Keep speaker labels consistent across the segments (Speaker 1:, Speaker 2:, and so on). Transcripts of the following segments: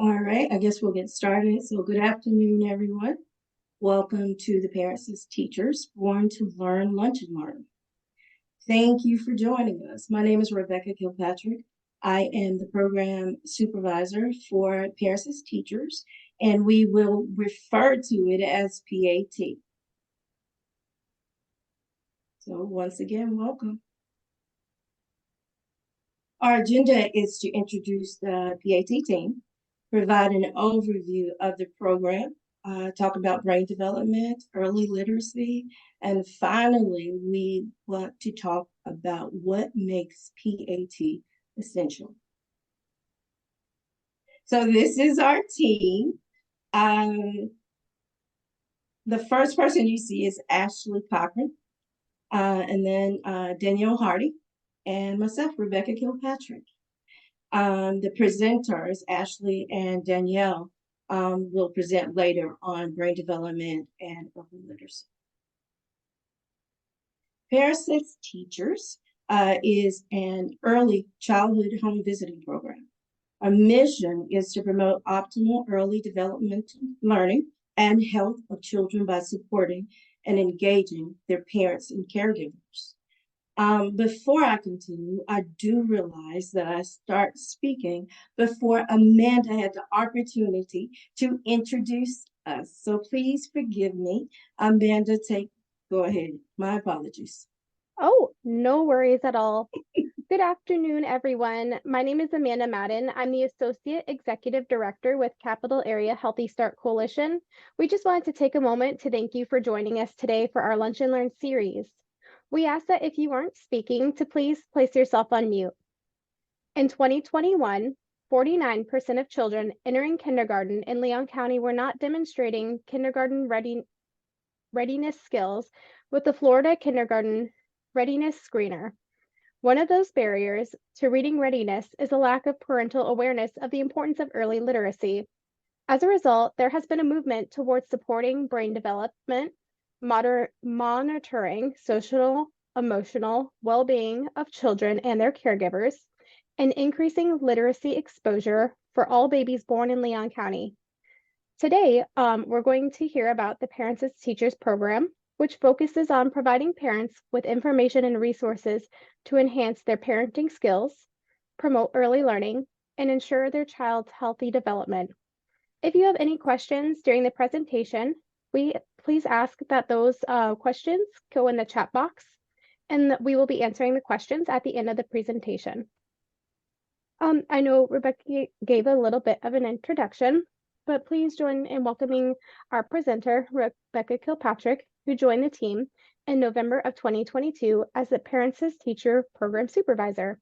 Speaker 1: All right, I guess we'll get started. So good afternoon, everyone. Welcome to the Parents as Teachers, Born to Learn, Lunch and Learn. Thank you for joining us. My name is Rebecca Kilpatrick. I am the program supervisor for Parents as Teachers, and we will refer to it as PAT. So once again, welcome. Our agenda is to introduce the PAT team, provide an overview of the program, talk about brain development, early literacy, and finally, we want to talk about what makes PAT essential. So this is our team. The first person you see is Ashley Cochran, and then Danielle Hardy, and myself, Rebecca Kilpatrick. The presenters, Ashley and Danielle, will present later on brain development and early literacy. Parents as Teachers is an early childhood home visiting program. Our mission is to promote optimal early development learning and health of children by supporting and engaging their parents and caregivers. Before I continue, I do realize that I start speaking before Amanda had the opportunity to introduce us. So please forgive me. Amanda, go ahead. My apologies.
Speaker 2: Oh, no worries at all. Good afternoon, everyone. My name is Amanda Madden. I'm the Associate Executive Director with Capital Area Healthy Start Coalition. We just wanted to take a moment to thank you for joining us today for our Lunch and Learn series. We ask that if you aren't speaking, to please place yourself on mute. In 2021, 49% of children entering kindergarten in Leon County were not demonstrating kindergarten readiness skills with the Florida Kindergarten Readiness Screener. One of those barriers to reading readiness is a lack of parental awareness of the importance of early literacy. As a result, there has been a movement towards supporting brain development, monitoring social, emotional well-being of children and their caregivers, and increasing literacy exposure for all babies born in Leon County. Today, we're going to hear about the Parents as Teachers program, which focuses on providing parents with information and resources to enhance their parenting skills, promote early learning, and ensure their child's healthy development. If you have any questions during the presentation, please ask that those questions go in the chat box, and we will be answering the questions at the end of the presentation. I know Rebecca gave a little bit of an introduction, but please join in welcoming our presenter, Rebecca Kilpatrick, who joined the team in November of 2022 as the Parents as Teacher Program Supervisor.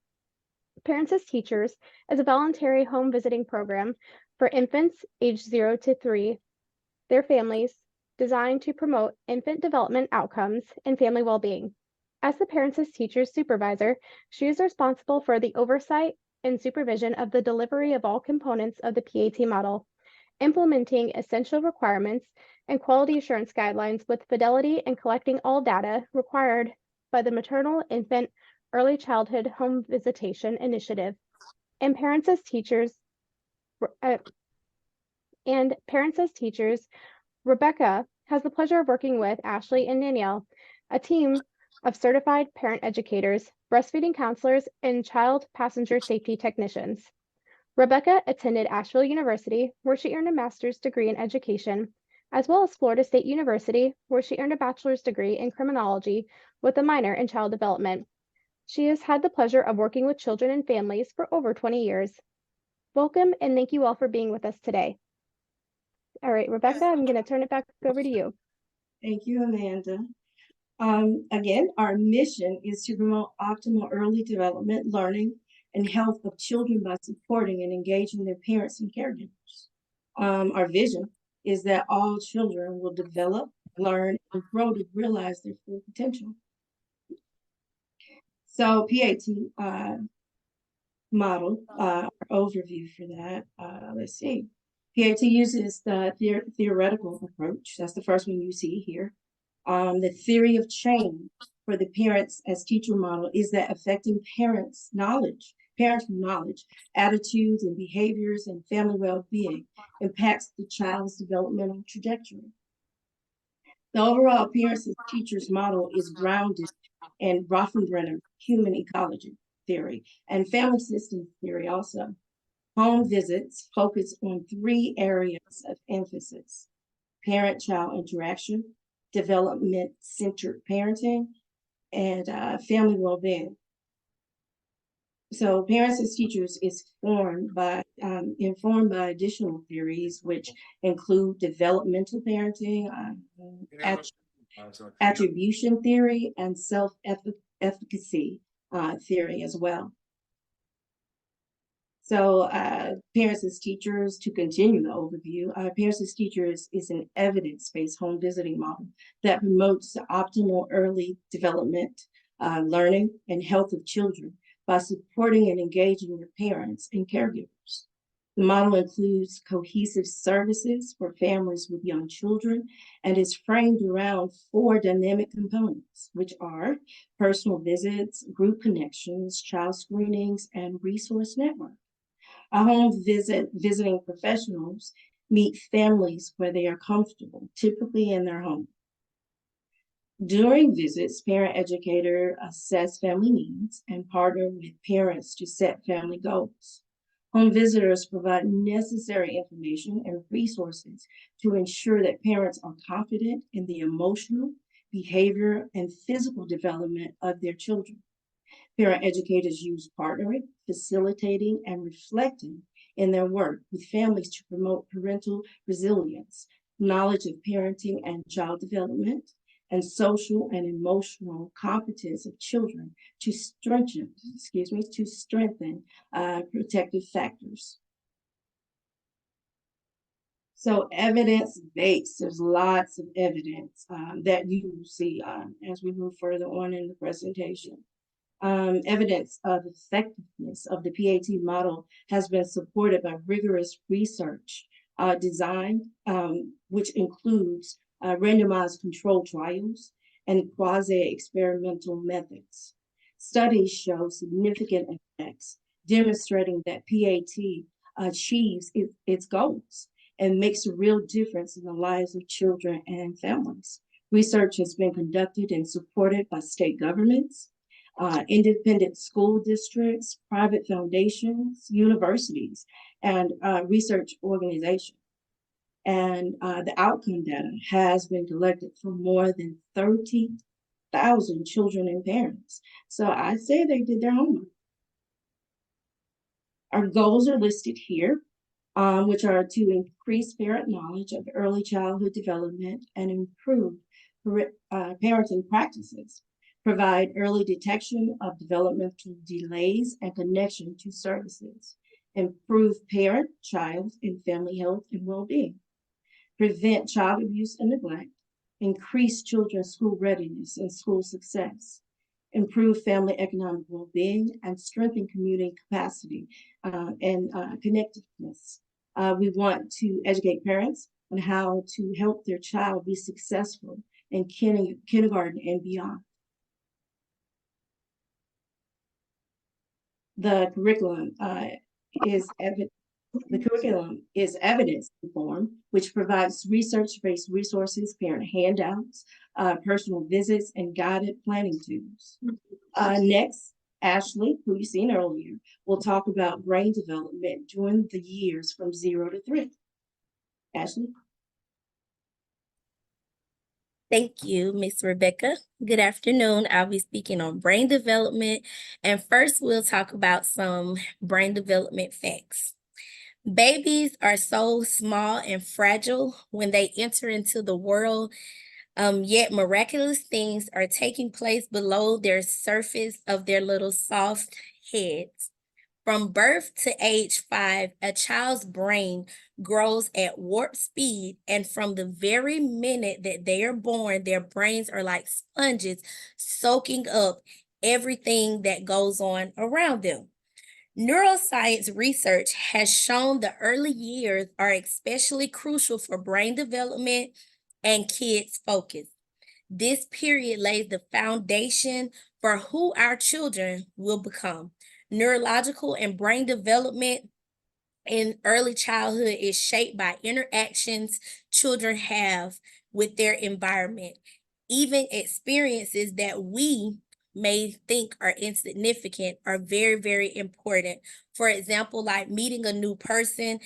Speaker 2: Parents as Teachers is a voluntary home visiting program for infants aged 0 to 3, their families, designed to promote infant development outcomes and family well-being. As the Parents as Teachers Supervisor, she is responsible for the oversight and supervision of the delivery of all components of the PAT model, implementing essential requirements and quality assurance guidelines with fidelity and collecting all data required by the Maternal Infant Early Childhood Home Visitation Initiative. And Parents as Teachers, Rebecca has the pleasure of working with Ashley and Danielle, a team of certified parent educators, breastfeeding counselors, and child passenger safety technicians. Rebecca attended Asheville University, where she earned a master's degree in education, as well as Florida State University, where she earned a bachelor's degree in criminology with a minor in child development. She has had the pleasure of working with children and families for over 20 years. Welcome, and thank you all for being with us today. All right, Rebecca, I'm going to turn it back over to you.
Speaker 1: Thank you, Amanda. Again, our mission is to promote optimal early development, learning, and health of children by supporting and engaging their parents and caregivers. Our vision is that all children will develop, learn, and grow to realize their full potential. So PAT model, overview for that, let's see. PAT uses the theoretical approach. That's the first one you see here. The theory of change for the Parents as Teacher model is that affecting parents' knowledge, parental knowledge, attitudes and behaviors, and family well-being impacts the child's developmental trajectory. The overall Parents as Teachers model is grounded in Rothenbrenner human ecology theory and family systems theory also. Home visits focus on 3 areas of emphasis: parent-child interaction, development-centered parenting, and family well-being. So Parents as Teachers is informed by additional theories, which include developmental parenting, attribution theory, and self-efficacy theory as well. So Parents as Teachers, to continue the overview, Parents as Teachers is an evidence-based home visiting model that promotes the optimal early development, learning, and health of children by supporting and engaging their parents and caregivers. The model includes cohesive services for families with young children and is framed around 4 dynamic components, which are personal visits, group connections, child screenings, and resource network. Our home visiting professionals meet families where they are comfortable, typically in their home. During visits, parent educator assess family needs and partner with parents to set family goals. Home visitors provide necessary information and resources to ensure that parents are confident in the emotional, behavior, and physical development of their children. Parent educators use partnering, facilitating, and reflecting in their work with families to promote parental resilience, knowledge of parenting and child development, and social and emotional competence of children to strengthen protective factors. So evidence-based, there's lots of evidence that you will see as we move further on in the presentation. Evidence of effectiveness of the PAT model has been supported by rigorous research design, which includes randomized controlled trials and quasi-experimental methods. Studies show significant effects, demonstrating that PAT achieves its goals and makes a real difference in the lives of children and families. Research has been conducted and supported by state governments, independent school districts, private foundations, universities, and research organizations. And the outcome data has been collected from more than 30,000 children and parents. So I say they did their homework. Our goals are listed here, which are to increase parent knowledge of early childhood development and improve parenting practices, provide early detection of developmental delays and connection to services, improve parent, child, and family health and well-being, prevent child abuse and neglect, increase children's school readiness and school success, improve family economic well-being, and strengthen community capacity and connectedness. We want to educate parents on how to help their child be successful in kindergarten and beyond. The curriculum is evidence-informed, which provides research-based resources, parent handouts, personal visits, and guided planning tools. Next, Ashley, who you've seen earlier, will talk about brain development during the years from 0 to 3. Ashley?
Speaker 3: Thank you, Ms. Rebecca. Good afternoon. I'll be speaking on brain development, and first we'll talk about some brain development facts. Babies are so small and fragile when they enter into the world, yet miraculous things are taking place below their surface of their little soft heads. From birth to age 5, a child's brain grows at warp speed, and from the very minute that they are born, their brains are like sponges, soaking up everything that goes on around them. Neuroscience research has shown the early years are especially crucial for brain development and kids' focus. This period lays the foundation for who our children will become. Neurological and brain development in early childhood is shaped by interactions children have with their environment. Even experiences that we may think are insignificant are very, very important. For example, like meeting a new person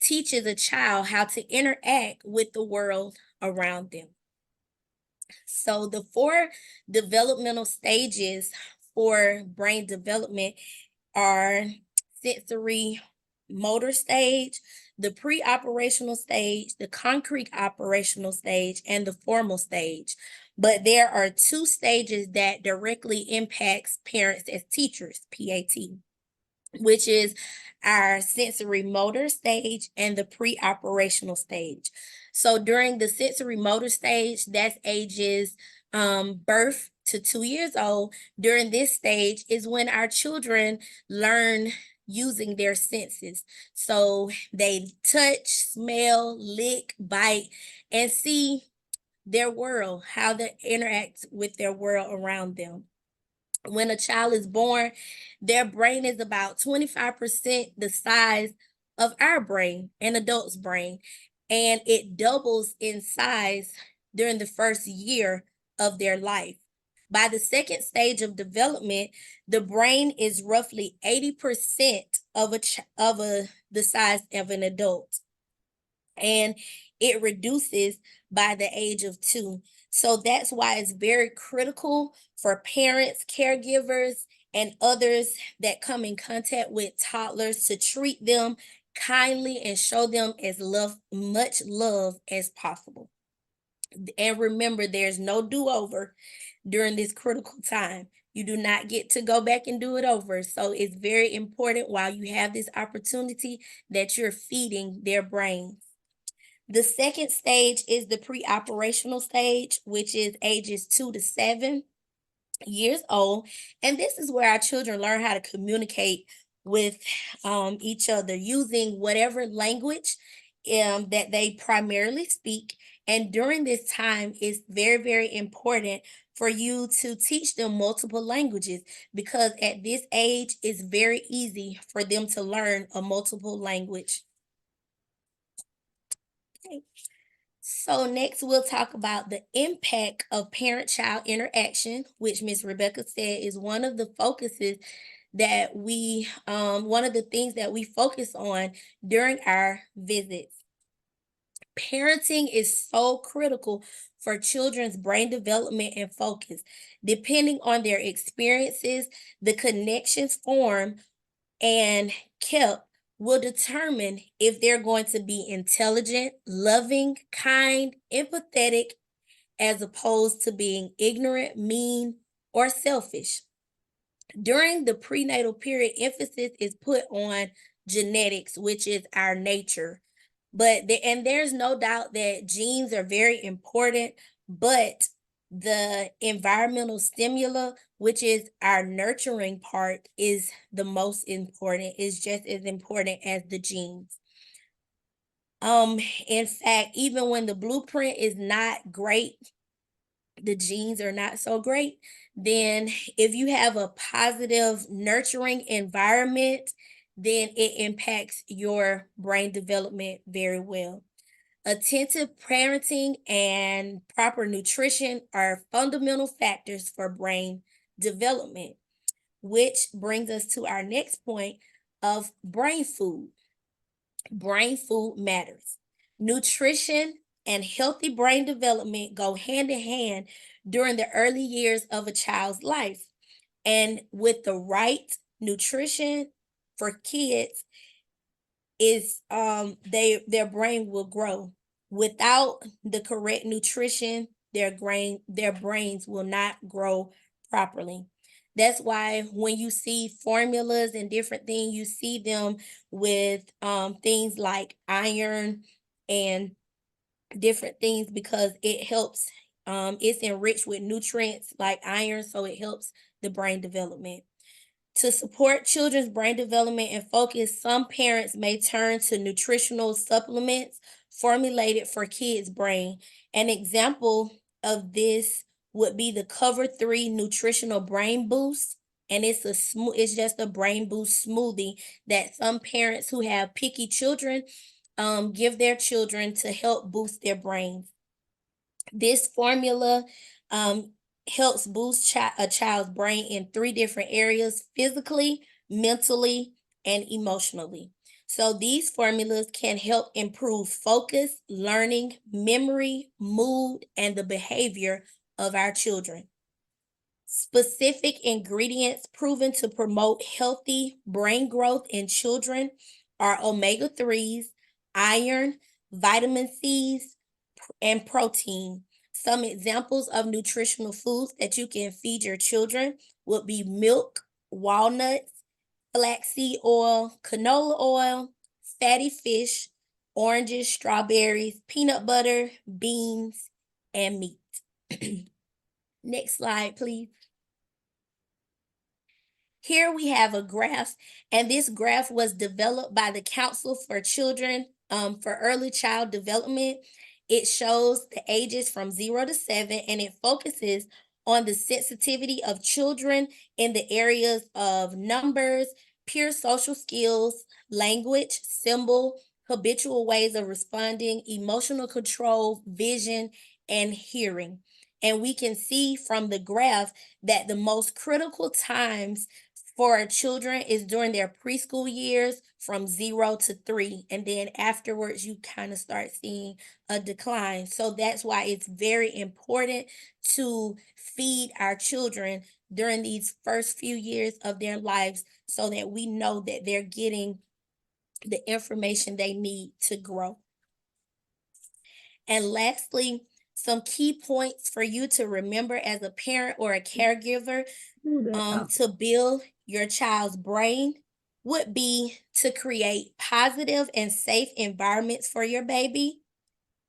Speaker 3: teaches a child how to interact with the world around them. So the 4 developmental stages for brain development are sensory motor stage, the pre-operational stage, the concrete operational stage, and the formal stage. But there are 2 stages that directly impacts parents as teachers, PAT, which is our sensory motor stage and the pre-operational stage. So during the sensory motor stage, that's ages birth to 2 years old. During this stage is when our children learn using their senses. So they touch, smell, lick, bite, and see their world, how they interact with their world around them. When a child is born, their brain is about 25% the size of our brain, an adult's brain, and it doubles in size during the first year of their life. By the second stage of development, the brain is roughly 80% of the size of an adult, and it reduces by the age of 2. So that's why it's very critical for parents, caregivers, and others that come in contact with toddlers to treat them kindly and show them as much love as possible. And remember, there's no do-over during this critical time. You do not get to go back and do it over. So it's very important while you have this opportunity that you're feeding their brains. The second stage is the pre-operational stage, which is ages 2 to 7 years old. And this is where our children learn how to communicate with each other using whatever language that they primarily speak. And during this time, it's very, very important for you to teach them multiple languages, because at this age, it's very easy for them to learn a multiple language. Okay. So next we'll talk about the impact of parent-child interaction, which Ms. Rebecca said is one of the focuses that one of the things that we focus on during our visits. Parenting is so critical for children's brain development and focus. Depending on their experiences, the connections formed and kept will determine if they're going to be intelligent, loving, kind, empathetic, as opposed to being ignorant, mean, or selfish. During the prenatal period, emphasis is put on genetics, which is our nature. And there's no doubt that genes are very important, but the environmental stimuli, which is our nurturing part, is the most important, is just as important as the genes. In fact, even when the blueprint is not great, the genes are not so great, then if you have a positive nurturing environment, then it impacts your brain development very well. Attentive parenting and proper nutrition are fundamental factors for brain development, which brings us to our next point of brain food. Brain food matters. Nutrition and healthy brain development go hand in hand during the early years of a child's life. And with the right nutrition for kids, their brain will grow. Without the correct nutrition, their brains will not grow properly. That's why when you see formulas and different things, you see them with things like iron and different things, because it helps. It's enriched with nutrients like iron, so it helps the brain development. To support children's brain development and focus, some parents may turn to nutritional supplements formulated for kids' brain. An example of this would be the Cover 3 Nutritional Brain Boost and it's it's just a brain boost smoothie that some parents who have picky children give their children to help boost their brains. This formula helps boost a child's brain in 3 different areas: physically, mentally, and emotionally. So these formulas can help improve focus, learning, memory, mood, and the behavior of our children. Specific ingredients proven to promote healthy brain growth in children are omega-3s, iron, vitamin C's, and protein. Some examples of nutritional foods that you can feed your children would be milk, walnuts, flaxseed oil, canola oil, fatty fish, oranges, strawberries, peanut butter, beans, and meat. Next slide, please. Here we have a graph, and this graph was developed by the Council for Children for Early Child Development. It shows the ages from 0 to 7, and it focuses on the sensitivity of children in the areas of numbers, pure social skills, language, symbol, habitual ways of responding, emotional control, vision, and hearing. And we can see from the graph that the most critical times for our children is during their preschool years from 0 to 3. And then afterwards, you kind of start seeing a decline. So that's why it's very important to feed our children during these first few years of their lives so that we know that they're getting the information they need to grow. And lastly, some key points for you to remember as a parent or a caregiver to build your child's brain would be to create positive and safe environments for your baby.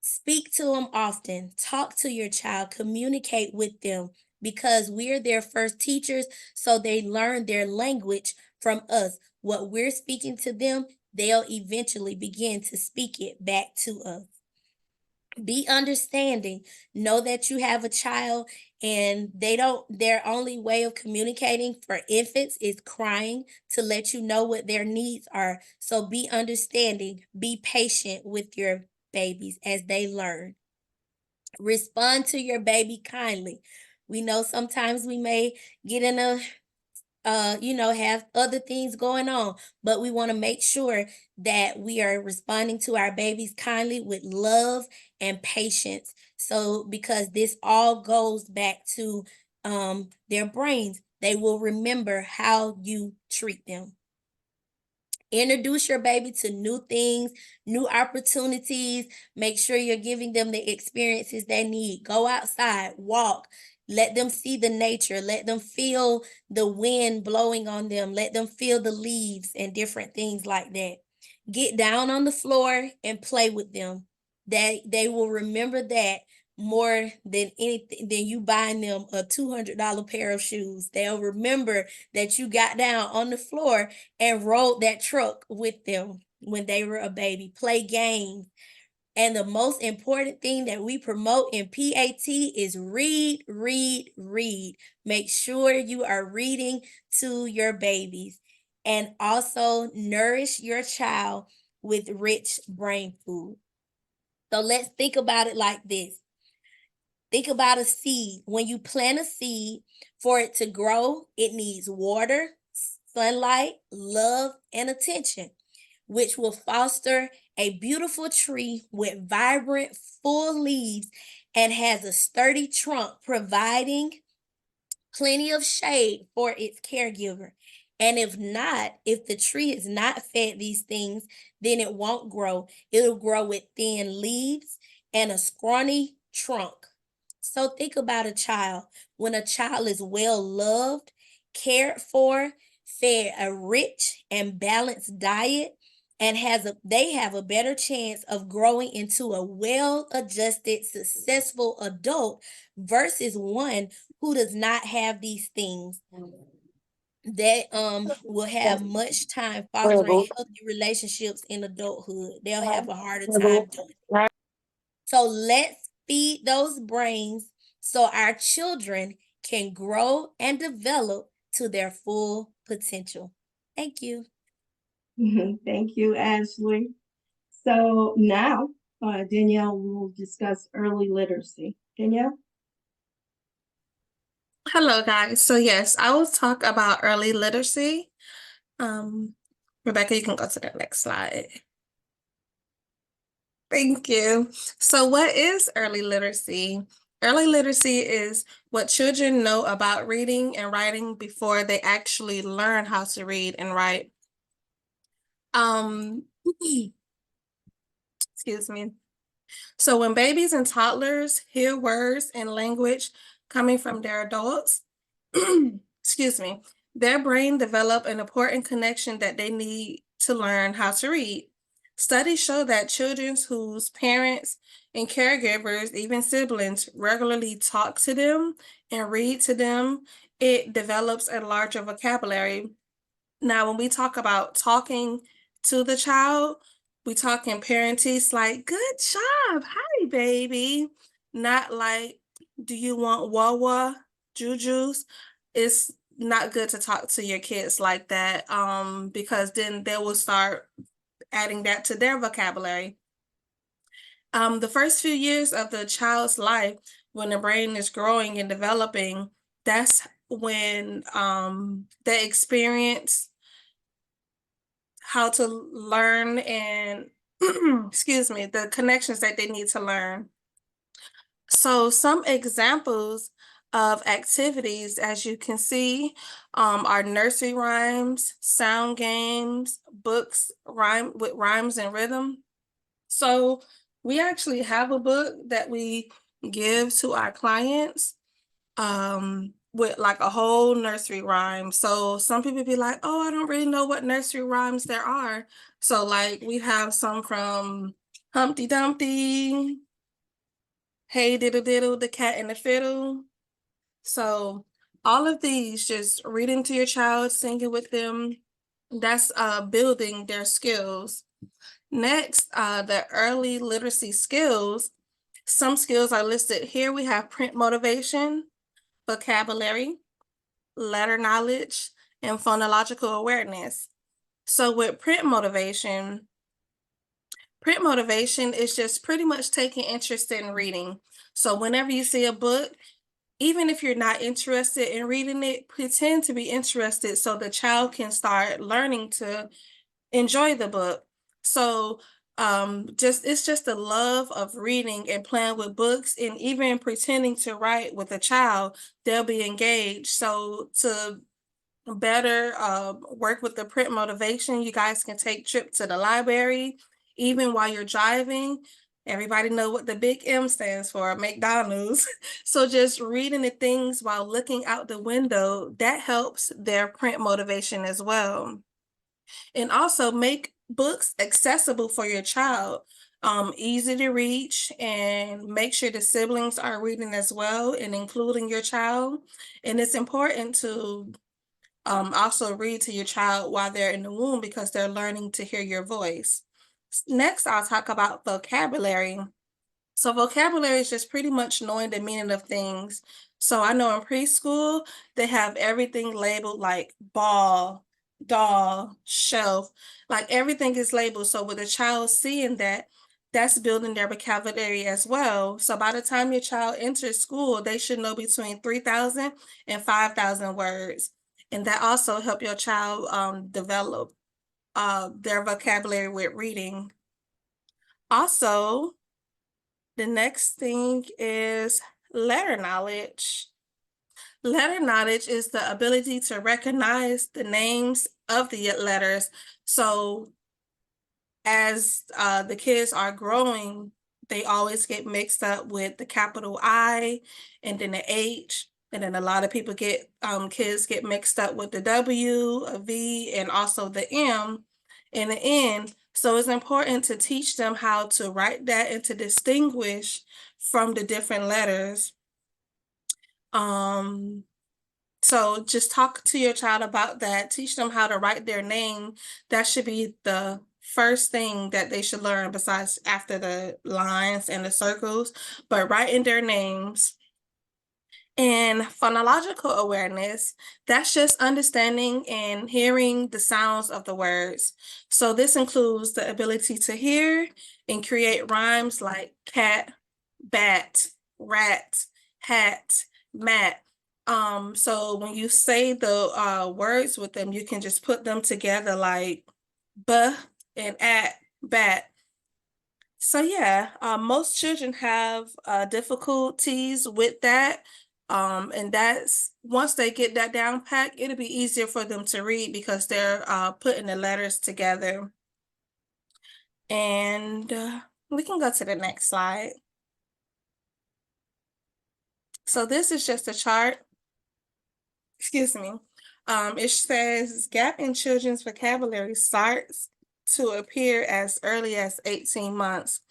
Speaker 3: Speak to them often, talk to your child, communicate with them, because we're their first teachers, so they learn their language from us. What we're speaking to them, they'll eventually begin to speak it back to us. Be understanding. Know that you have a child and their only way of communicating for infants is crying to let you know what their needs are. So be understanding, be patient with your babies as they learn. Respond to your baby kindly. We know sometimes we may get in a have other things going on, but we want to make sure that we are responding to our babies kindly with love and patience. So, because this all goes back to their brains, they will remember how you treat them. Introduce your baby to new things, new opportunities. Make sure you're giving them the experiences they need. Go outside, walk. Let them see the nature. Let them feel the wind blowing on them. Let them feel the leaves and different things like that. Get down on the floor and play with them. They will remember that more than anything, than you buying them a $200 pair of shoes. They'll remember that you got down on the floor and rode that truck with them when they were a baby. Play games. And the most important thing that we promote in PAT is read, read, read. Make sure you are reading to your babies. And also nourish your child with rich brain food. So let's think about it like this. Think about a seed. When you plant a seed, for it to grow, it needs water, sunlight, love, and attention, which will foster a beautiful tree with vibrant, full leaves and has a sturdy trunk, providing plenty of shade for its caregiver. And if the tree is not fed these things, then it won't grow. It'll grow with thin leaves and a scrawny trunk. So think about a child. When a child is well loved, cared for, fed a rich and balanced diet, and they have a better chance of growing into a well-adjusted, successful adult versus one who does not have these things. That will have much time fostering healthy relationships in adulthood. They'll have a harder time doing it. So let's feed those brains so our children can grow and develop to their full potential. Thank you.
Speaker 1: Thank you, Ashley. So now Danielle will discuss early literacy. Danielle?
Speaker 4: Hello, guys. So yes, I will talk about early literacy. Rebecca, you can go to the next slide. Thank you. So what is early literacy? Early literacy is what children know about reading and writing before they actually learn how to read and write. Excuse me. So when babies and toddlers hear words and language coming from their adults, excuse me, their brain develop an important connection that they need to learn how to read. Studies show that children whose parents and caregivers, even siblings, regularly talk to them and read to them, it develops a larger vocabulary. Now, when we talk about talking to the child, we talk in parentheses like, good job, hi, baby. Not like, do you want Wawa, Juju's? It's not good to talk to your kids like that because then they will start adding that to their vocabulary. The first few years of the child's life, when the brain is growing and developing, that's when they experience how to learn and excuse me, the connections that they need to learn. So some examples of activities, as you can see, are nursery rhymes, sound games, books with rhymes and rhythm. So we actually have a book that we give to our clients with like a whole nursery rhyme. So some people be like, oh, I don't really know what nursery rhymes there are. So like we have some from Humpty Dumpty, Hey Diddle Diddle, The Cat and the Fiddle. So all of these, just reading to your child, singing with them, that's building their skills. Next, the early literacy skills. Some skills are listed here. We have print motivation, vocabulary, letter knowledge, and phonological awareness. So with print motivation is just pretty much taking interest in reading. So whenever you see a book, even if you're not interested in reading it, pretend to be interested so the child can start learning to enjoy the book. So it's just the love of reading and playing with books, and even pretending to write with a child, they'll be engaged. So to better work with the print motivation, you guys can take trip to the library, even while you're driving. Everybody know what the big M stands for, McDonald's. So just reading the things while looking out the window, that helps their print motivation as well. And also make books accessible for your child, easy to reach, and make sure the siblings are reading as well and including your child. And it's important to also read to your child while they're in the womb because they're learning to hear your voice. Next, I'll talk about vocabulary. So vocabulary is just pretty much knowing the meaning of things. So I know in preschool, they have everything labeled like ball, doll, shelf, like everything is labeled. So with a child seeing that, that's building their vocabulary as well. So by the time your child enters school, they should know between 3,000 and 5,000 words. And that also help your child develop their vocabulary with reading. Also, the next thing is letter knowledge. Letter knowledge is the ability to recognize the names of the letters. So as the kids are growing, they always get mixed up with the capital I and then the H. And then a lot of people kids get mixed up with the W, a V, and also the M and the N. So it's important to teach them how to write that and to distinguish from the different letters. So just talk to your child about that. Teach them how to write their name. That should be the first thing that they should learn, besides after the lines and the circles, but writing their names. And phonological awareness, that's just understanding and hearing the sounds of the words. So this includes the ability to hear and create rhymes like cat, bat, rat, hat, mat. So when you say the words with them, you can just put them together like b and at, bat. So yeah, most children have difficulties with that. And that's once they get that down pat, it'll be easier for them to read because they're putting the letters together. And we can go to the next slide. So this is just a chart. Excuse me. It says gap in children's vocabulary starts to appear as early as 18 months.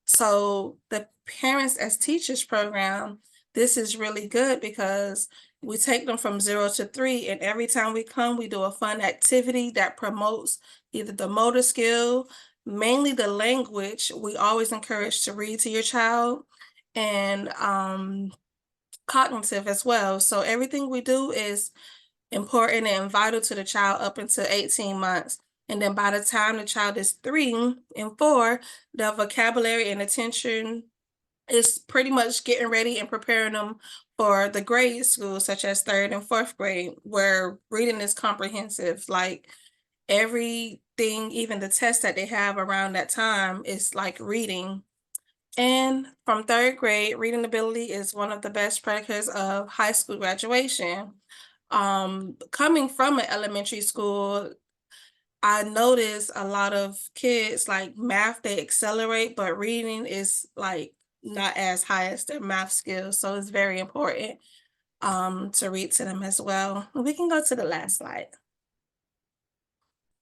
Speaker 4: So the Parents as Teachers program, this is really good because we take them from 0 to 3, and every time we come, we do a fun activity that promotes either the motor skill, mainly the language. We always encourage to read to your child, and cognitive as well. So everything we do is important and vital to the child up until 18 months. And then by the time the child is 3 and 4, the vocabulary and attention is pretty much getting ready and preparing them for the grade school, such as 3rd and 4th grade, where reading is comprehensive. Like everything, even the test that they have around that time is like reading. And from 3rd grade, reading ability is one of the best predicates of high school graduation. Coming from an elementary school, I noticed a lot of kids like math, they accelerate, but reading is like not as high as their math skills. So it's very important to read to them as well. We can go to the last slide.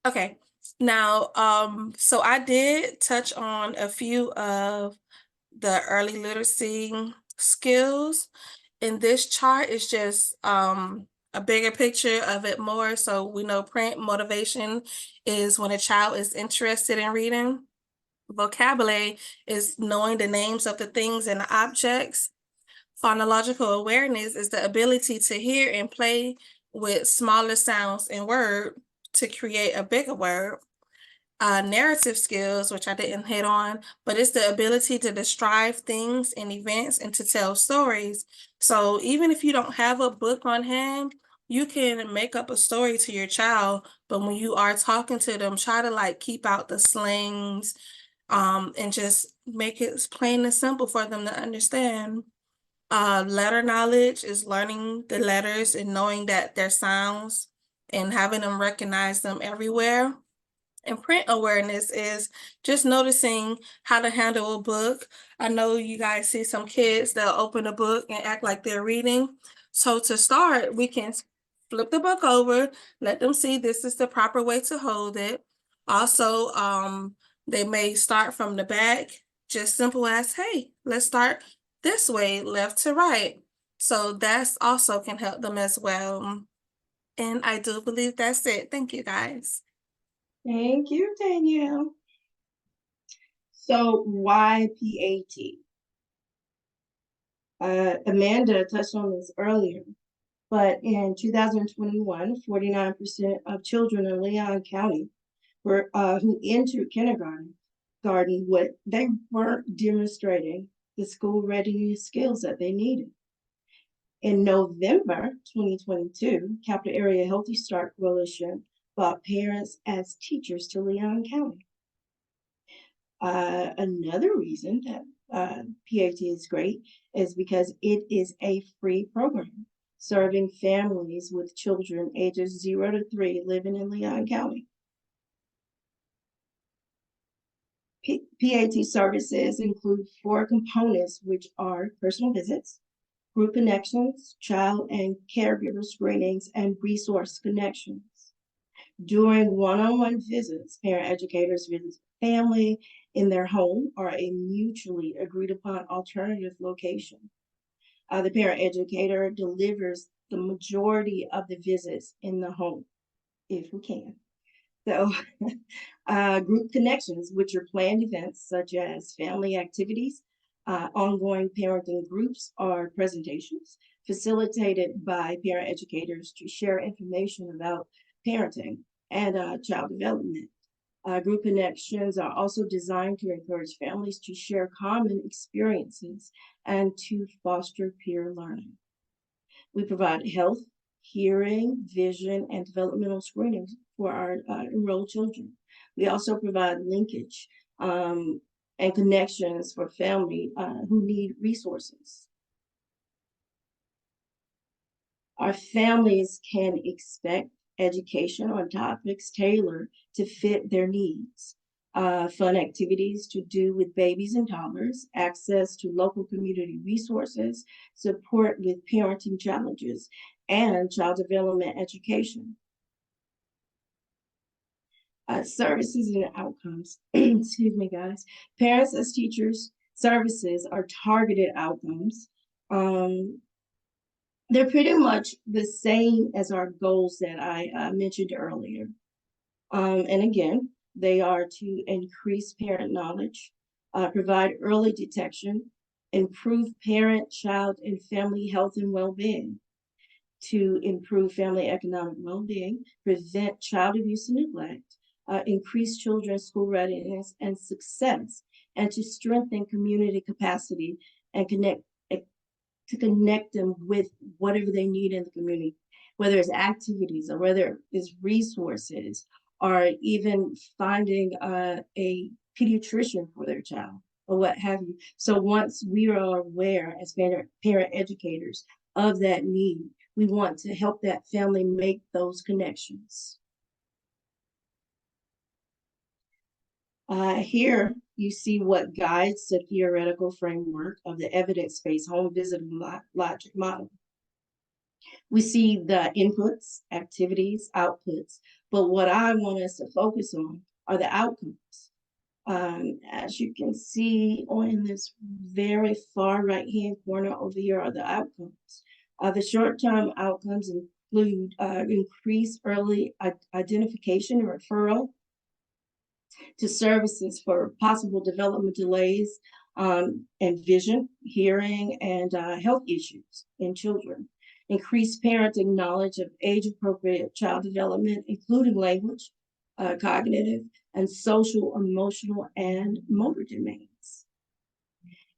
Speaker 4: Okay, now so I did touch on a few of the early literacy skills. And this chart is just a bigger picture of it more. So we know print motivation is when a child is interested in reading. Vocabulary is knowing the names of the things and the objects. Phonological awareness is the ability to hear and play with smaller sounds and word to create a bigger word. Narrative skills, which I didn't hit on, but it's the ability to describe things and events and to tell stories. So even if you don't have a book on hand, you can make up a story to your child, but when you are talking to them, try to like keep out the slangs, and just make it plain and simple for them to understand. Letter knowledge is learning the letters and knowing that their sounds and having them recognize them everywhere. And print awareness is just noticing how to handle a book. I know you guys see some kids that'll open a book and act like they're reading. So to start, we can flip the book over, let them see this is the proper way to hold it. Also, they may start from the back, just simple as, hey, let's start this way, left to right. So that's also can help them as well. And I do believe that's it. Thank you, guys.
Speaker 1: Thank you, Danielle. So why PAT? Amanda touched on this earlier, but in 2021, 49% of children in Leon County were who entered kindergarten they weren't demonstrating the school readiness skills that they needed. In November 2022, Capital Area Healthy Start Coalition brought Parents as Teachers to Leon County. Another reason that PAT is great is because it is a free program serving families with children ages 0 to 3 living in Leon County. PAT services include 4 components, which are personal visits, group connections, child and caregiver screenings, and resource connections. During one-on-one visits, parent educators visit family in their home or a mutually agreed upon alternative location. The parent educator delivers the majority of the visits in the home, if we can. So group connections, which are planned events such as family activities, ongoing parenting groups or presentations. facilitated by parent educators to share information about parenting and child development. Group connections are also designed to encourage families to share common experiences and to foster peer learning. We provide health, hearing, vision, and developmental screenings for our enrolled children. We also provide linkage and connections for family who need resources. Our families can expect education on topics tailored to fit their needs. Fun activities to do with babies and toddlers, access to local community resources, support with parenting challenges, and child development education. Services and outcomes. Excuse me, guys. Parents as teachers services are targeted outcomes. They're pretty much the same as our goals that I mentioned earlier. And again, they are to increase parent knowledge, provide early detection, improve parent, child, and family health and well-being, to improve family economic well-being, prevent child abuse and neglect, increase children's school readiness and success, and to strengthen community capacity and connect them with whatever they need in the community, whether it's activities or whether it's resources, or even finding a pediatrician for their child or what have you. So once we are aware as parent educators of that need, we want to help that family make those connections. Here you see what guides the theoretical framework of the evidence-based home visiting logic model. We see the inputs, activities, outputs, but what I want us to focus on are the outcomes. As you can see on this very far right-hand corner over here are the outcomes. The short-term outcomes include increased early identification and referral to services for possible development delays and vision, hearing, and health issues in children. Increased parenting knowledge of age-appropriate child development, including language, cognitive, and social, emotional, and motor domains.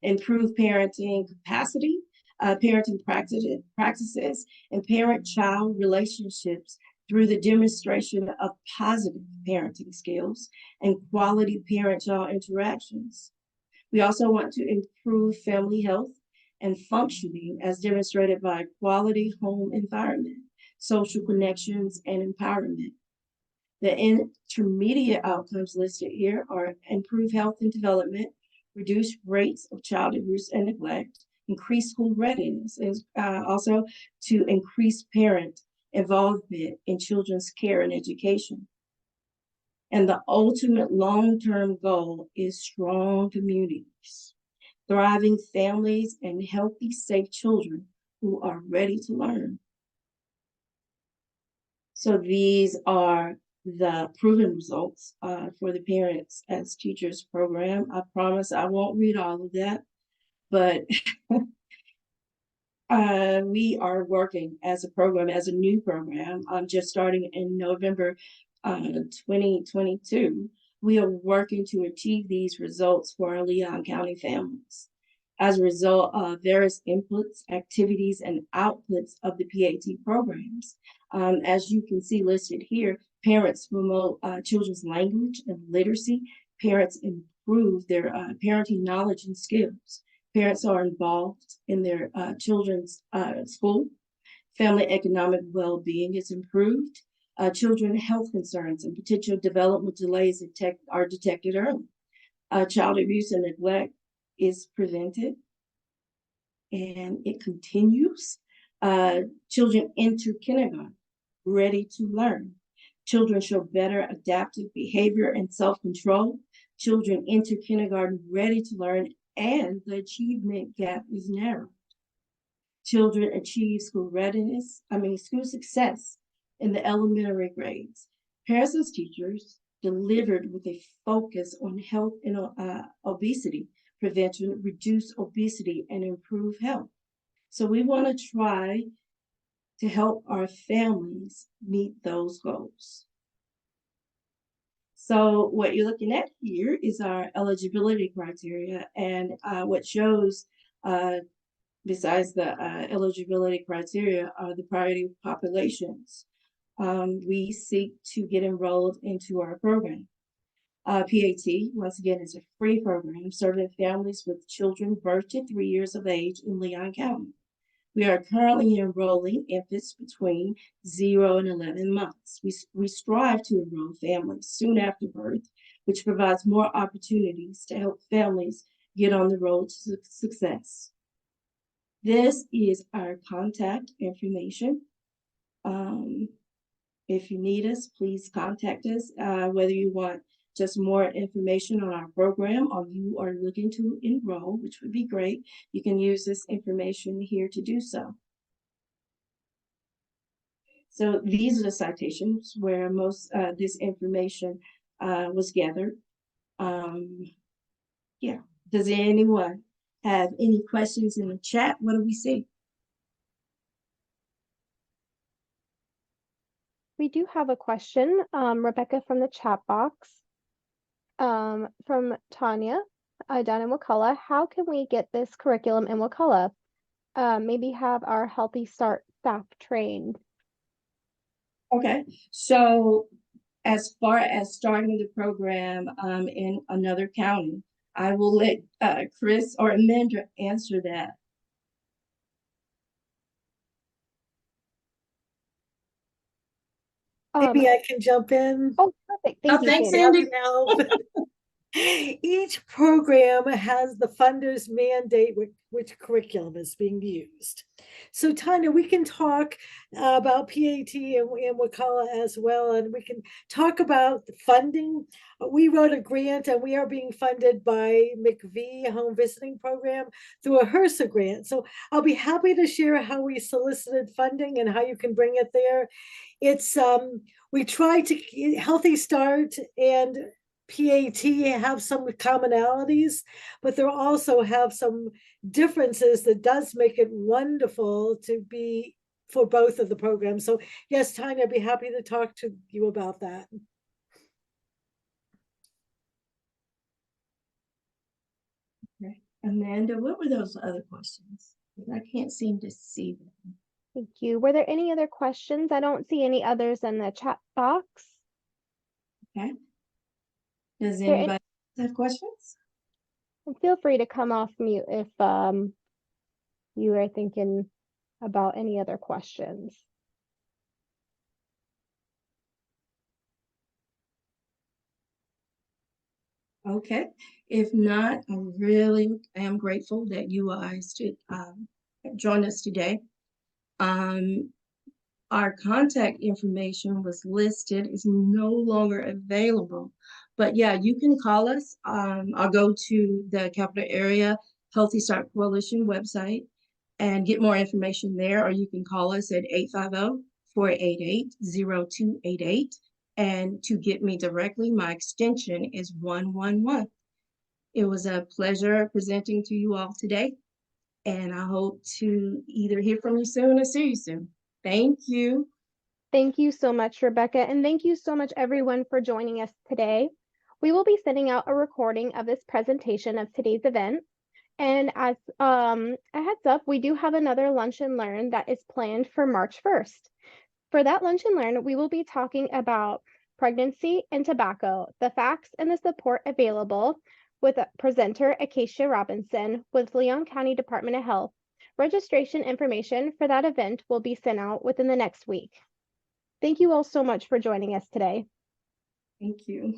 Speaker 1: Improve parenting capacity, parenting practices, and parent-child relationships through the demonstration of positive parenting skills and quality parent-child interactions. We also want to improve family health and functioning as demonstrated by quality home environment, social connections, and empowerment. The intermediate outcomes listed here are improve health and development, reduce rates of child abuse and neglect, increase school readiness, and also to increase parent involvement in children's care and education. And the ultimate long-term goal is strong communities, thriving families, and healthy, safe children who are ready to learn. So these are the proven results for the Parents as Teachers program. I promise I won't read all of that, but we are working as a program, as a new program. I'm just starting in November 2022. We are working to achieve these results for our Leon County families. As a result of various inputs, activities, and outputs of the PAT programs. As you can see listed here, parents promote children's language and literacy. Parents improve their parenting knowledge and skills. Parents are involved in their children's school. Family economic well-being is improved. Children health concerns and potential development delays are detected early. Child abuse and neglect is prevented, and it continues. Children enter kindergarten ready to learn. Children show better adaptive behavior and self-control. Children enter kindergarten ready to learn, and the achievement gap is narrowed. Children achieve school success in the elementary grades. Parents as teachers delivered with a focus on health and obesity prevention, reduce obesity, and improve health. So we want to try to help our families meet those goals. So what you're looking at here is our eligibility criteria, and what shows, besides the eligibility criteria, are the priority populations we seek to get enrolled into our program. PAT, once again, is a free program serving families with children birth to 3 years of age in Leon County. We are currently enrolling infants between 0 and 11 months. We strive to enroll families soon after birth, which provides more opportunities to help families get on the road to success. This is our contact information. If you need us, please contact us, whether you want just more information on our program or you are looking to enroll, which would be great. You can use this information here to do so. So these are the citations where most this information was gathered. Yeah. Does anyone have any questions in the chat? What do we see?
Speaker 2: We do have a question, Rebecca, from the chat box, from Tanya down in Wakulla. How can we get this curriculum in Wakulla? Maybe have our Healthy Start staff trained.
Speaker 1: Okay, so as far as starting the program in another county, I will let Chris or Amanda answer that.
Speaker 5: Maybe I can jump in.
Speaker 2: Oh, perfect. Thank you,
Speaker 4: thanks,
Speaker 2: Sandy.
Speaker 4: Sandy.
Speaker 5: Now, each program has the funders mandate which curriculum is being used. So Tanya, we can talk about PAT and Wakulla as well, and we can talk about funding. We wrote a grant and we are being funded by McVie Home Visiting Program through a HRSA grant. So I'll be happy to share how we solicited funding and how you can bring it there. It's we try to Healthy Start and PAT have some commonalities, but there also have some differences that does make it wonderful to be for both of the programs. So yes, Tanya, I'd be happy to talk to you about that.
Speaker 1: Okay, Amanda, what were those other questions? I can't seem to see them.
Speaker 2: Thank you. Were there any other questions? I don't see any others in the chat box.
Speaker 1: Okay. Does
Speaker 2: There
Speaker 1: anybody have questions?
Speaker 2: And feel free to come off mute if you are thinking about any other questions.
Speaker 1: Okay, if not, I really am grateful that you guys joined us today. Our contact information was listed, is no longer available, but yeah, you can call us. I'll go to the Capital Area Healthy Start Coalition website and get more information there, or you can call us at 850-488-0288. And to get me directly, my extension is 111. It was a pleasure presenting to you all today, and I hope to either hear from you soon or see you soon. Thank you.
Speaker 2: Thank you so much, Rebecca, and thank you so much, everyone, for joining us today. We will be sending out a recording of this presentation of today's event. And as a heads up, we do have another Lunch and Learn that is planned for March 1st. For that Lunch and Learn, we will be talking about pregnancy and tobacco, the facts and the support available, with presenter Acacia Robinson with Leon County Department of Health. Registration information for that event will be sent out within the next week. Thank you all so much for joining us today.
Speaker 1: Thank you.